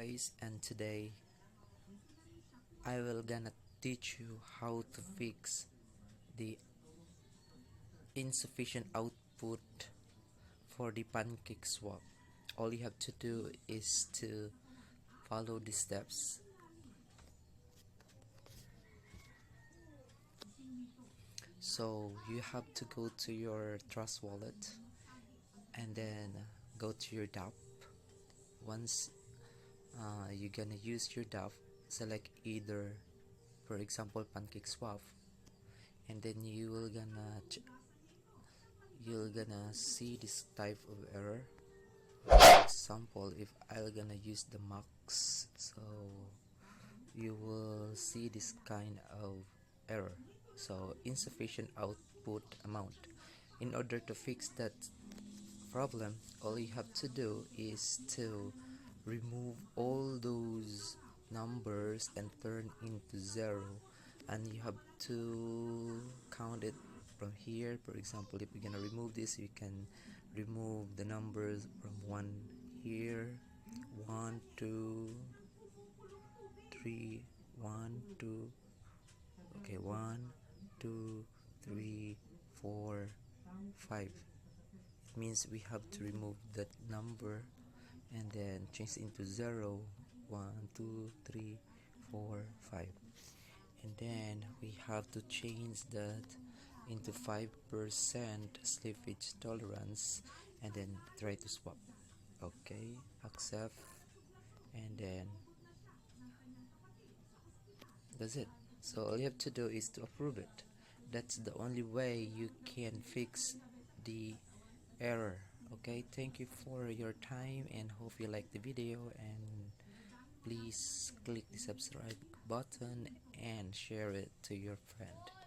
guys, and today I will gonna teach you how to fix the insufficient output for the Pancakeswap. All you have to do is to follow the steps. So you have to go to your Trust wallet and then go to your DApp. Once you're gonna use your DApp, select either, for example, Pancakeswap, and then you're gonna see this type of error. For example, if I'm gonna use the max, so you will see this kind of error, so insufficient output amount. In order to fix that problem, all you have to do is to remove all those numbers and turn into 0, and you have to count it from here. For example, if you're gonna remove this, you can remove the numbers from 1 here, 1 2 3 1 2 okay, 1 2 3 4 5. It means we have to remove that number and then change into 0 1 2 3 4 5, and then we have to change that into 5% slippage tolerance, and then try to swap. Okay, accept, and then that's it. So all you have to do is to approve it. That's the only way you can fix the error. Okay, thank you for your time and hope you like the video, and please click the subscribe button and share it to your friend.